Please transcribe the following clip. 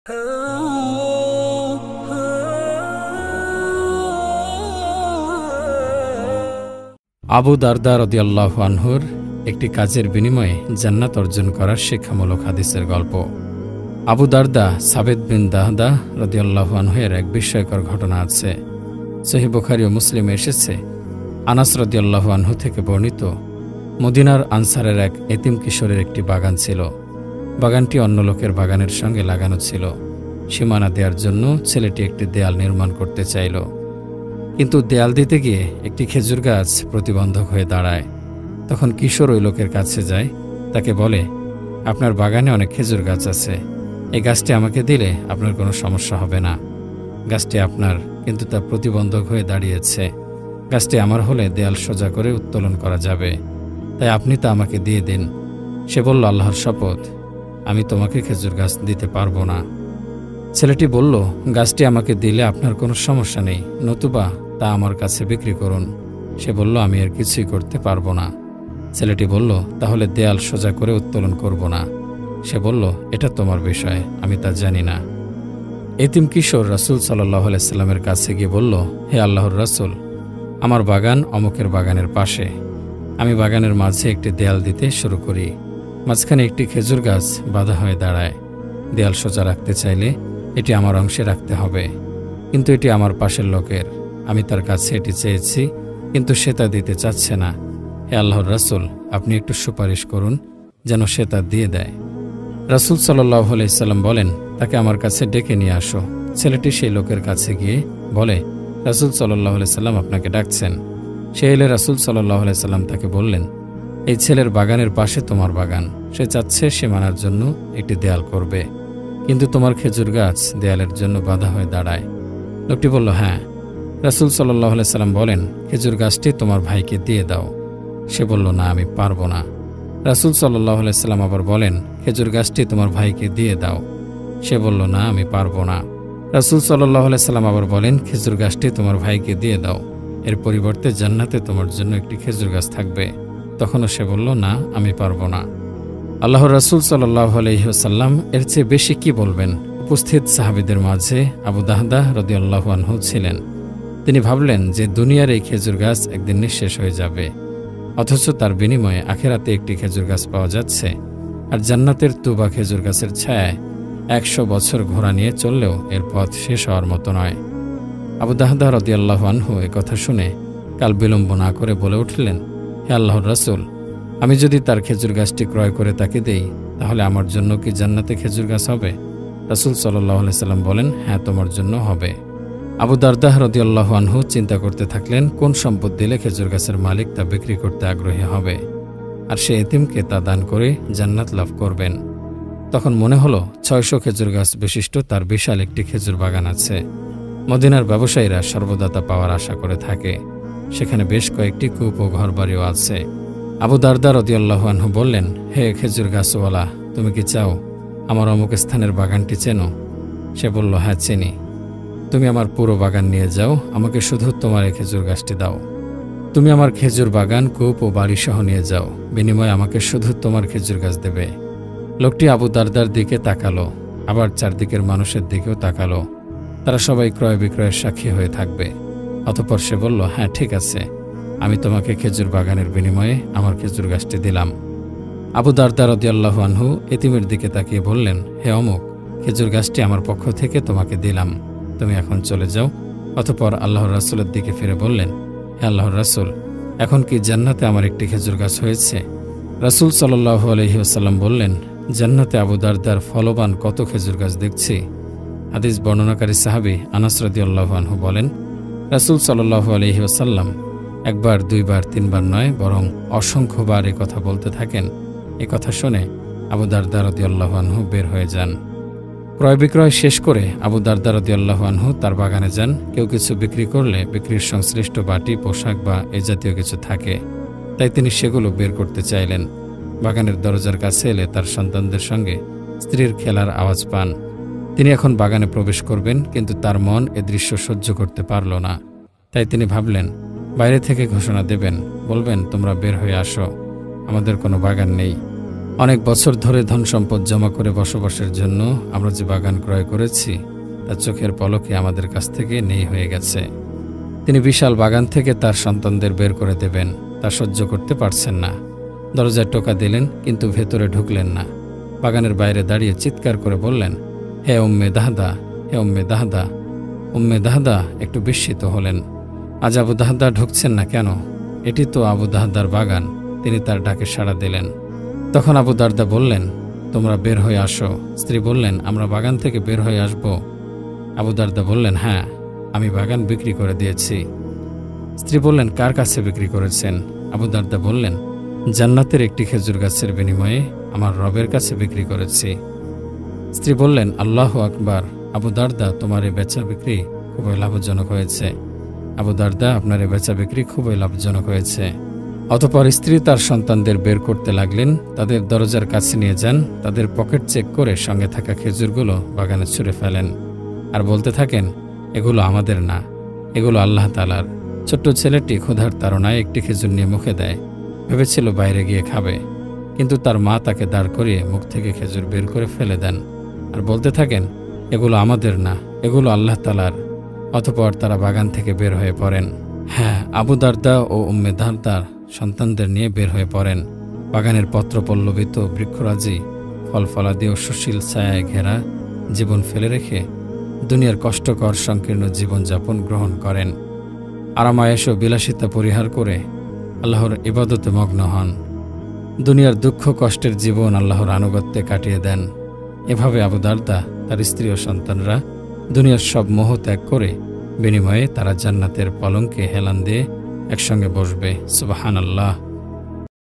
আবু দারদা রাদিয়াল্লাহু আনহুর একটি কাজের বিনিময়ে জান্নাত অর্জন করার শিক্ষামূলক হাদিসের গল্প। আবু দারদা সাবেদ বিন দাহদা রাদিয়াল্লাহু আনহুর এক বিস্ময়কর ঘটনা আছে। সহিহ বুখারী ও মুসলিমে এসেছে, আনাস রাদিয়াল্লাহু আনহু থেকে বর্ণিত, মদিনার আনসারের এক এতিম কিশোরের একটি বাগান ছিল। বাগানটি অন্য লোকের বাগানের সঙ্গে লাগানো ছিল। সীমানা দেওয়ার জন্য ছেলেটি একটি দেয়াল নির্মাণ করতে চাইল, কিন্তু দেয়াল দিতে গিয়ে একটি খেজুর গাছ প্রতিবন্ধক হয়ে দাঁড়ায়। তখন কিশোর ওই লোকের কাছে যায়, তাকে বলে, আপনার বাগানে অনেক খেজুর গাছ আছে, এই গাছটি আমাকে দিলে আপনার কোনো সমস্যা হবে না। গাছটি আপনার, কিন্তু তা প্রতিবন্ধক হয়ে দাঁড়িয়েছে। গাছটি আমার হলে দেয়াল সোজা করে উত্তোলন করা যাবে, তাই আপনি তা আমাকে দিয়ে দিন। সে বলল, আল্লাহর শপথ, আমি তোমাকে খেজুর গাছ দিতে পারবো না। ছেলেটি বলল, গাছটি আমাকে দিলে আপনার কোনো সমস্যা নেই, নতুবা তা আমার কাছে বিক্রি করুন। সে বলল, আমি আর কিছুই করতে পারবো না। ছেলেটি বলল, তাহলে দেয়াল সোজা করে উত্তোলন করব না। সে বলল, এটা তোমার বিষয়, আমি তা জানি না। এতিম কিশোর রাসূল সাল্লাল্লাহু আলাইহি সাল্লামের কাছে গিয়ে বলল, হে আল্লাহর রাসূল, আমার বাগান অমুকের বাগানের পাশে। আমি বাগানের মাঝে একটি দেয়াল দিতে শুরু করি। মাঝখানে একটি খেজুর গাছ বাধা হয়ে দাঁড়ায়। দেয়াল সোজা রাখতে চাইলে এটি আমার অংশে রাখতে হবে, কিন্তু এটি আমার পাশের লোকের। আমি তার কাছে এটি চেয়েছি, কিন্তু সে তা দিতে চাচ্ছে না। হে আল্লাহর রাসূল, আপনি একটু সুপারিশ করুন যেন সে তা দিয়ে দেয়। রাসূল সাল্লাল্লাহু আলাইহি সাল্লাম বলেন, তাকে আমার কাছে ডেকে নিয়ে আসো। ছেলেটি সেই লোকের কাছে গিয়ে বলে, রাসূল সাল্লাল্লাহু আলাইহি সাল্লাম আপনাকে ডাকছেন। সে এলে রাসূল সাল্লাল্লাহু আলাইহি সাল্লাম তাকে বললেন, এই ছেলের বাগানের পাশে তোমার বাগান, সে চাচ্ছে সীমানার জন্য একটি দেয়াল করবে, কিন্তু তোমার খেজুর গাছ দেয়ালের জন্য বাধা হয়ে দাঁড়ায়। লোকটি বলল, হ্যাঁ। রাসূল সাল্লাল্লাহু আলাইহি সাল্লাম বলেন, খেজুর গাছটি তোমার ভাইকে দিয়ে দাও। সে বলল, না, আমি পারবো না। রাসূল সাল্লাল্লাহু আলাইহি সাল্লাম আবার বলেন, খেজুর গাছটি তোমার ভাইকে দিয়ে দাও। সে বলল, না, আমি পারবো না। রাসূল সাল্লাল্লাহু আলাইহি সাল্লাম আবার বলেন, খেজুর গাছটি তোমার ভাইকে দিয়ে দাও, এর পরিবর্তে জান্নাতে তোমার জন্য একটি খেজুর গাছ থাকবে। তখনও সে বলল, না, আমি পারবো না। আল্লাহর রাসূল সাল্লাল্লাহু আলাইহি ওয়াসাল্লাম এর চেয়ে বেশি কি বলবেন? উপস্থিত সাহাবীদের মাঝে আবু দাহদা রাদিয়াল্লাহু আনহু ছিলেন। তিনি ভাবলেন যে দুনিয়ার এই খেজুর গাছ একদিন নিঃশেষ হয়ে যাবে, অথচ তার বিনিময়ে আখিরাতে একটি খেজুর গাছ পাওয়া যাচ্ছে, আর জান্নাতের তুবা খেজুর গাছের ছায়ায় 100 বছর ঘোড়া নিয়ে চললেও এর পথ শেষ হওয়ার মতো নয়। আবু দাহদা রাদিয়াল্লাহু আনহু এ কথা শুনে কাল বিলম্ব না করে বলে উঠলেন, হে আল্লাহর রাসূল, আমি যদি তার খেজুর গাছটি ক্রয় করে তাকে দেই, তাহলে আমার জন্য কি জান্নাতে খেজুর গাছ হবে? রাসূল সাল্লাল্লাহু আলাইহি সাল্লাম বলেন, হ্যাঁ, তোমার জন্য হবে। আবু দারদা রাদিয়াল্লাহু আনহু চিন্তা করতে থাকলেন, কোন সম্পদ দিলে খেজুর গাছের মালিক তা বিক্রি করতে আগ্রহী হবে, আর সে এতিমকে তা দান করে জান্নাত লাভ করবেন। তখন মনে হলো 600 খেজুর গাছ বিশিষ্ট তার বিশাল একটি খেজুর বাগান আছে। মদিনার ব্যবসায়ীরা সর্বদা তা পাওয়ার আশা করে থাকে। সেখানে বেশ কয়েকটি কূপ ও ঘরবাড়িও আছে। আবু দারদা রাদিয়াল্লাহু আনহু বললেন, হে খেজুর গাছওয়ালা, তুমি কি চাও আমার অমুক স্থানের বাগানটি চেনো? সে বলল, হ্যাঁ, চিনি। তুমি আমার পুরো বাগান নিয়ে যাও, আমাকে শুধু তোমার এই খেজুর গাছটি দাও। তুমি আমার খেজুর বাগান, কূপ ও বাড়ি সহ নিয়ে যাও, বিনিময়ে আমাকে শুধু তোমার খেজুর গাছ দেবে। লোকটি আবু দারদার দিকে তাকালো, আবার চারদিকের মানুষের দিকেও তাকালো। তারা সবাই ক্রয় বিক্রয়ের সাক্ষী হয়ে থাকবে। অতঃপর সে বলল, হ্যাঁ, ঠিক আছে, আমি তোমাকে খেজুর বাগানের বিনিময়ে আমার খেজুর গাছটি দিলাম। আবু দারদা রাদিয়াল্লাহু আনহু এতিমের দিকে তাকিয়ে বললেন, হে অমুক, খেজুর গাছটি আমার পক্ষ থেকে তোমাকে দিলাম, তুমি এখন চলে যাও। অতঃপর আল্লাহর রাসূলের দিকে ফিরে বললেন, হে আল্লাহর রাসূল, এখন কি জান্নাতে আমার একটি খেজুর গাছ হয়েছে? রাসূল সাল্লাল্লাহু আলাইহি ওয়াসাল্লাম বললেন, জান্নাতে আবু দারদার ফলবান কত খেজুর গাছ দেখছি। হাদিস বর্ণনাকারী সাহাবী আনাস রাদিয়াল্লাহু আনহু বলেন, রাসূল সাল্লাল্লাহু আলাইহি ওয়াসাল্লাম একবার, দুইবার, তিনবার নয়, বরং অসংখ্যবার এ কথা বলতে থাকেন। এ কথা শুনে আবু দারদা রাদিয়াল্লাহু আনহু বের হয়ে যান। ক্রয় বিক্রয় শেষ করে আবু দারদা রাদিয়াল্লাহু আনহু তার বাগানে যান। কেউ কিছু বিক্রি করলে বিক্রির সংশ্লিষ্ট বাটি, পোশাক বা এ জাতীয় কিছু থাকে, তাই তিনি সেগুলো বের করতে চাইলেন। বাগানের দরজার কাছে এলে তার সন্তানদের সঙ্গে স্ত্রীর খেলার আওয়াজ পান। তিনি এখন বাগানে প্রবেশ করবেন, কিন্তু তার মন এ দৃশ্য সহ্য করতে পারল না। তাই তিনি ভাবলেন, বাইরে থেকে ঘোষণা দেবেন, বলবেন, তোমরা বের হয়ে আসো, আমাদের কোনো বাগান নেই। অনেক বছর ধরে ধন সম্পদ জমা করে বসবাসের জন্য আমরা যে বাগান ক্রয় করেছি তা চোখের পলকে আমাদের কাছ থেকে নেই হয়ে গেছে। তিনি বিশাল বাগান থেকে তার সন্তানদের বের করে দেবেন, তা সহ্য করতে পারছেন না। দরজায় টোকা দিলেন, কিন্তু ভেতরে ঢুকলেন না। বাগানের বাইরে দাঁড়িয়ে চিৎকার করে বললেন, হে উম্মে দাহদা, হে উম্মে দাহদা। উম্মে দাহদা একটু বিস্মিত হলেন। আজ আবু দাহদা ঢুকছেন না কেন? এটি তো আবু দাহদার বাগান। তিনি তার ডাকে সাড়া দিলেন। তখন আবু দারদা বললেন, তোমরা বের হয়ে আসো। স্ত্রী বললেন, আমরা বাগান থেকে বের হয়ে আসব? আবু দারদা বললেন, হ্যাঁ, আমি বাগান বিক্রি করে দিয়েছি। স্ত্রী বললেন, কার কাছে বিক্রি করেছেন? আবু দারদা বললেন, জান্নাতের একটি খেজুর গাছের বিনিময়ে আমার রবের কাছে বিক্রি করেছি। স্ত্রী বললেন, আল্লাহু আকবার। আবু দারদা, তোমার এই বেচা বিক্রি খুবই লাভজনক হয়েছে। আবু দারদা, আপনার এই বেচা বিক্রি খুবই লাভজনক হয়েছে। অতঃপর স্ত্রী তার সন্তানদের বের করতে লাগলেন। তাদের দরজার কাছে নিয়ে যান, তাদের পকেট চেক করে সঙ্গে থাকা খেজুরগুলো বাগানে ছুঁড়ে ফেলেন আর বলতে থাকেন, এগুলো আমাদের না, এগুলো আল্লাহ তাআলার। ছোট্ট ছেলেটি ক্ষুধার তাড়নায় একটি খেজুর নিয়ে মুখে দেয়। ভেবেছিল বাইরে গিয়ে খাবে, কিন্তু তার মা তাকে দাঁড় করিয়ে মুখ থেকে খেজুর বের করে ফেলে দেন আর বলতে থাকেন, এগুলো আমাদের না, এগুলো আল্লাহ তাআলার। অতঃপর তারা বাগান থেকে বের হয়ে পড়েন। হ্যাঁ, আবু দারদা ও উম্মে দারদার সন্তানদের নিয়ে বের হয়ে পড়েন। বাগানের পত্রপল্লবিত বৃক্ষরাজি, ফল ফলাদি ও সুশীল ছায়ায় ঘেরা জীবন ফেলে রেখে দুনিয়ার কষ্টকর সংকীর্ণ জীবনযাপন গ্রহণ করেন। আরামায়েশ ও বিলাসিতা পরিহার করে আল্লাহর ইবাদতে মগ্ন হন। দুনিয়ার দুঃখ কষ্টের জীবন আল্লাহর আনুগত্যে কাটিয়ে দেন। এভাবে আবু দারদা, তার স্ত্রী ও সন্তানরা দুনিয়ার সব মোহ ত্যাগ করে বিনিময়ে তারা জান্নাতের পলঙ্কে হেলান দিয়ে একসঙ্গে বসবে। সুবহানাল্লাহ।